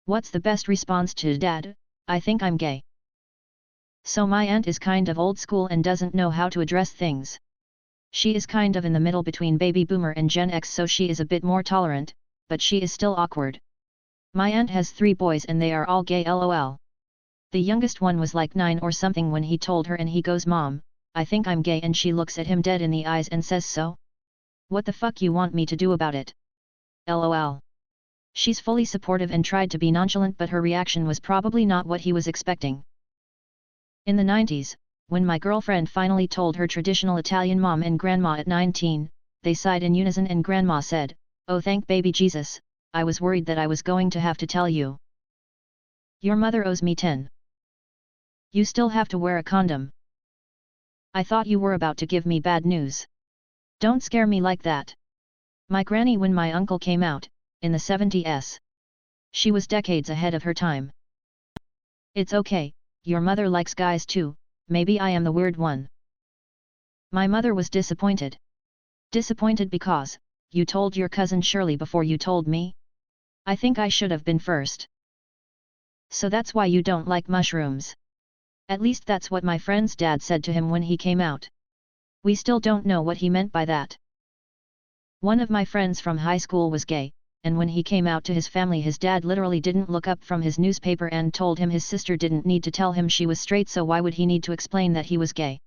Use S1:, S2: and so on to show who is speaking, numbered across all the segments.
S1: What's the best response to dad? I think I'm gay. So my aunt is kind of old school and doesn't know how to address things. She is kind of in the middle between baby boomer and Gen X, so she is a bit more tolerant, but she is still awkward. My aunt has 3 boys and they are all gay lol. The youngest one was like 9 or something when he told her, and he goes, "Mom, I think I'm gay," and she looks at him dead in the eyes and says, "So? What the fuck you want me to do about it?" LOL. She's fully supportive and tried to be nonchalant, but her reaction was probably not what he was expecting. In the 90s, when my girlfriend finally told her traditional Italian mom and grandma at 19, they sighed in unison and grandma said, "Oh, thank baby Jesus, I was worried that I was going to have to tell you. Your mother owes me 10. You still have to wear a condom. I thought you were about to give me bad news. Don't scare me like that." My granny when my uncle came out, in the 70s. She was decades ahead of her time. "It's okay, your mother likes guys too, maybe I am the weird one." My mother was disappointed. Disappointed because, you told your cousin Shirley before you told me? I think I should have been first. So that's why you don't like mushrooms. At least that's what my friend's dad said to him when he came out. We still don't know what he meant by that. One of my friends from high school was gay, and when he came out to his family, his dad literally didn't look up from his newspaper and told him his sister didn't need to tell him she was straight, so why would he need to explain that he was gay?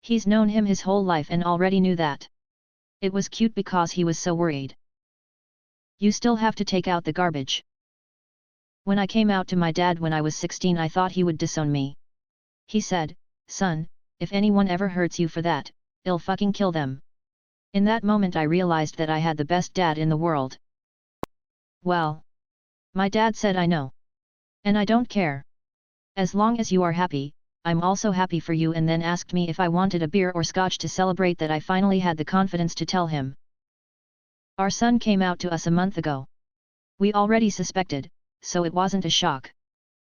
S1: He's known him his whole life and already knew that. It was cute because he was so worried. You still have to take out the garbage. When I came out to my dad when I was 16, I thought he would disown me. He said, "Son, if anyone ever hurts you for that, I'll fucking kill them." In that moment I realized that I had the best dad in the world. Well, my dad said, "I know. And I don't care. As long as you are happy, I'm also happy for you," and then asked me if I wanted a beer or scotch to celebrate that I finally had the confidence to tell him. Our son came out to us a month ago. We already suspected, so it wasn't a shock.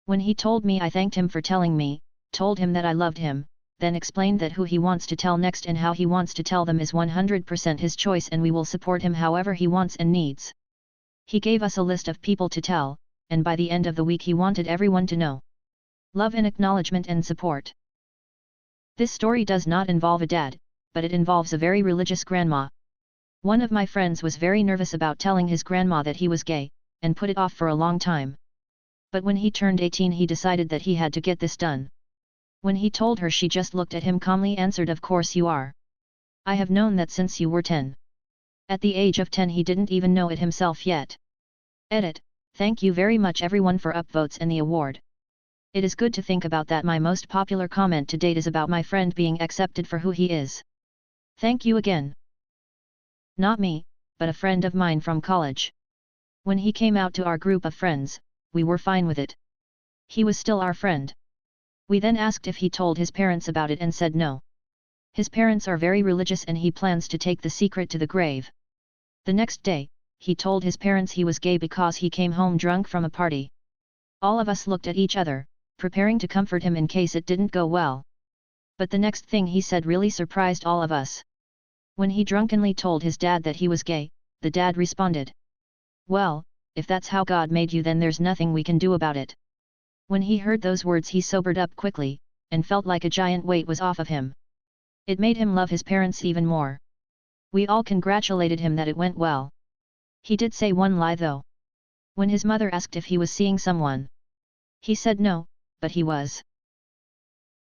S1: When he told me, I thanked him for telling me, told him that I loved him, then explained that who he wants to tell next and how he wants to tell them is 100% his choice and we will support him however he wants and needs. He gave us a list of people to tell, and by the end of the week he wanted everyone to know. Love and acknowledgement and support. This story does not involve a dad, but it involves a very religious grandma. One of my friends was very nervous about telling his grandma that he was gay, and put it off for a long time. But when he turned 18 he decided that he had to get this done. When he told her, she just looked at him calmly, answered, "Of course you are. I have known that since you were 10. At the age of 10 he didn't even know it himself yet. Edit. Thank you very much everyone for upvotes and the award. It is good to think about that. My most popular comment to date is about my friend being accepted for who he is. Thank you again. Not me, but a friend of mine from college. When he came out to our group of friends, we were fine with it. He was still our friend. We then asked if he told his parents about it and said no. His parents are very religious and he plans to take the secret to the grave. The next day, he told his parents he was gay because he came home drunk from a party. All of us looked at each other, preparing to comfort him in case it didn't go well. But the next thing he said really surprised all of us. When he drunkenly told his dad that he was gay, the dad responded, "Well, if that's how God made you, then there's nothing we can do about it." When he heard those words he sobered up quickly, and felt like a giant weight was off of him. It made him love his parents even more. We all congratulated him that it went well. He did say one lie though. When his mother asked if he was seeing someone, he said no, but he was.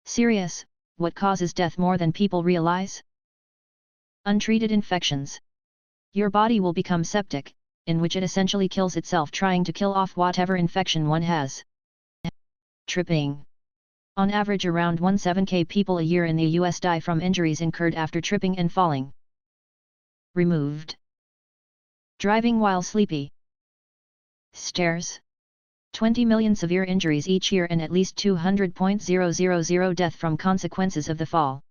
S1: Serious. What causes death more than people realize? Untreated infections. Your body will become septic, in which it essentially kills itself trying to kill off whatever infection one has. Tripping. On average around 17,000 people a year in the US die from injuries incurred after tripping and falling. Removed. Driving while sleepy. Stairs. 20 million severe injuries each year and at least 200,000 death from consequences of the fall.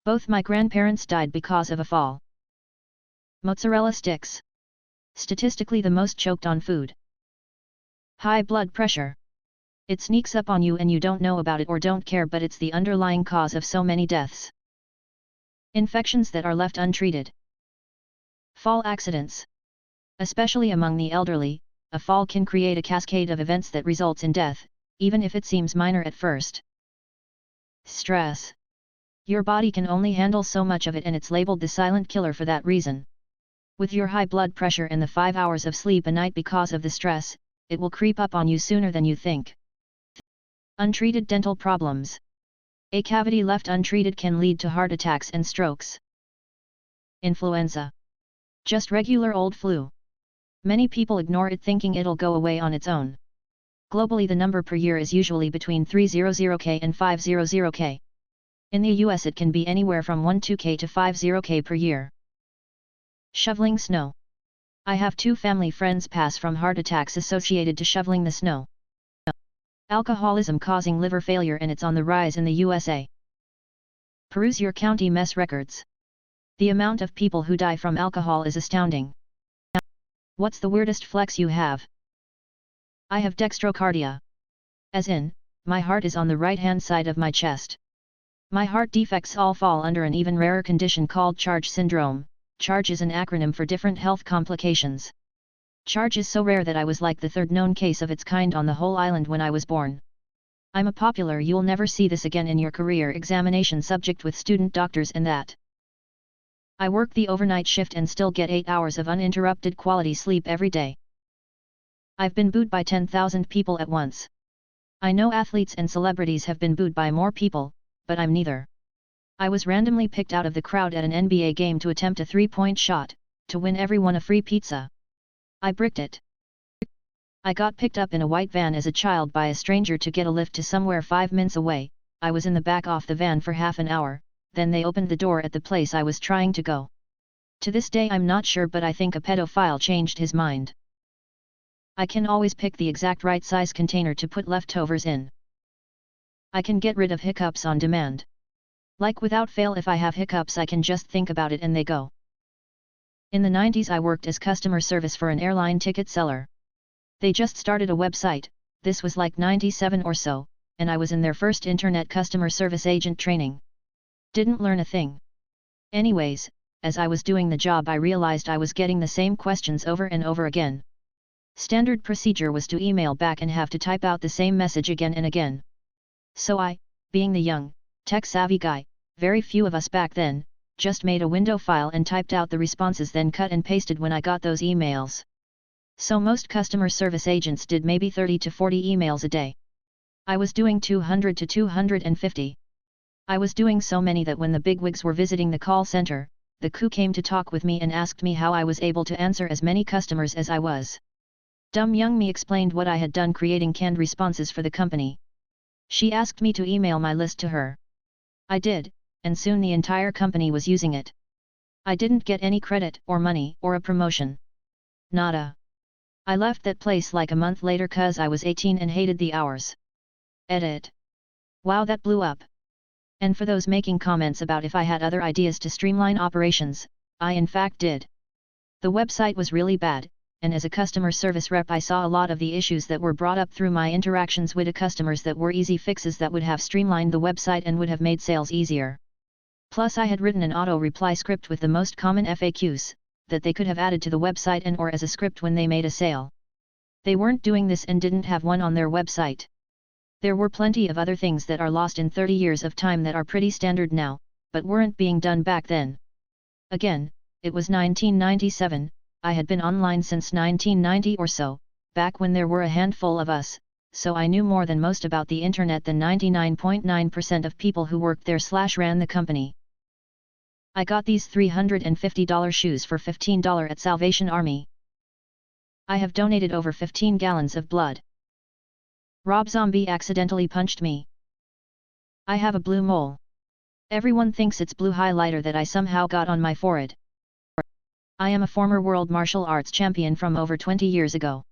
S1: Both my grandparents died because of a fall. Mozzarella sticks. Statistically the most choked on food. High blood pressure. It sneaks up on you and you don't know about it or don't care, but it's the underlying cause of so many deaths. Infections that are left untreated. Fall accidents. Especially among the elderly, a fall can create a cascade of events that results in death, even if it seems minor at first. Stress. Your body can only handle so much of it, and it's labeled the silent killer for that reason. With your high blood pressure and the 5 hours of sleep a night because of the stress, it will creep up on you sooner than you think. Untreated dental problems. A cavity left untreated can lead to heart attacks and strokes. Influenza. Just regular old flu. Many people ignore it thinking it'll go away on its own. Globally, the number per year is usually between 300k and 500k. In the US it can be anywhere from 12k to 50k per year. Shoveling snow. I have 2 family friends pass from heart attacks associated to shoveling the snow. Alcoholism causing liver failure, and it's on the rise in the USA. Peruse your county mess records. The amount of people who die from alcohol is astounding. What's the weirdest flex you have? I have dextrocardia. As in, my heart is on the right-hand side of my chest. My heart defects all fall under an even rarer condition called CHARGE syndrome. CHARGE is an acronym for different health complications. CHARGE is so rare that I was like the 3rd known case of its kind on the whole island when I was born. I'm a popular "you'll never see this again in your career" examination subject with student doctors and that. I work the overnight shift and still get 8 hours of uninterrupted quality sleep every day. I've been booed by 10,000 people at once. I know athletes and celebrities have been booed by more people, but I'm neither. I was randomly picked out of the crowd at an NBA game to attempt a 3-point shot, to win everyone a free pizza. I bricked it. I got picked up in a white van as a child by a stranger to get a lift to somewhere 5 minutes away. I was in the back of the van for half an hour, then they opened the door at the place I was trying to go. To this day I'm not sure, but I think a pedophile changed his mind. I can always pick the exact right size container to put leftovers in. I can get rid of hiccups on demand. Like without fail, if I have hiccups I can just think about it and they go. In the 90s I worked as customer service for an airline ticket seller. They just started a website, this was like 97 or so, and I was in their first internet customer service agent training. Didn't learn a thing. Anyways, as I was doing the job I realized I was getting the same questions over and over again. Standard procedure was to email back and have to type out the same message again and again. So I, being the young, tech-savvy guy, very few of us back then, just made a window file and typed out the responses, then cut and pasted when I got those emails. So most customer service agents did maybe 30 to 40 emails a day. I was doing 200 to 250. I was doing so many that when the bigwigs were visiting the call center, the coup came to talk with me and asked me how I was able to answer as many customers as I was. Dumb young me explained what I had done creating canned responses for the company. She asked me to email my list to her. I did, and soon the entire company was using it. I didn't get any credit or money or a promotion. Nada. I left that place like a month later cause I was 18 and hated the hours. Edit. Wow, that blew up. And for those making comments about if I had other ideas to streamline operations, I in fact did. The website was really bad, and as a customer service rep I saw a lot of the issues that were brought up through my interactions with the customers that were easy fixes that would have streamlined the website and would have made sales easier. Plus I had written an auto-reply script with the most common FAQs, that they could have added to the website and or as a script when they made a sale. They weren't doing this and didn't have one on their website. There were plenty of other things that are lost in 30 years of time that are pretty standard now, but weren't being done back then. Again, it was 1997, I had been online since 1990 or so, back when there were a handful of us, so I knew more than most about the internet than 99.9% of people who worked there/ran the company. I got these $350 shoes for $15 at Salvation Army. I have donated over 15 gallons of blood. Rob Zombie accidentally punched me. I have a blue mole. Everyone thinks it's blue highlighter that I somehow got on my forehead. I am a former world martial arts champion from over 20 years ago.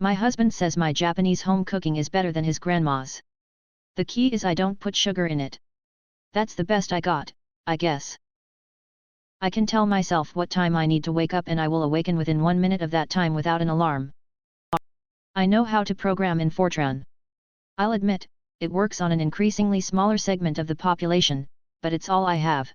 S1: My husband says my Japanese home cooking is better than his grandma's. The key is I don't put sugar in it. That's the best I got, I guess. I can tell myself what time I need to wake up and I will awaken within 1 minute of that time without an alarm. I know how to program in Fortran. I'll admit, it works on an increasingly smaller segment of the population, but it's all I have.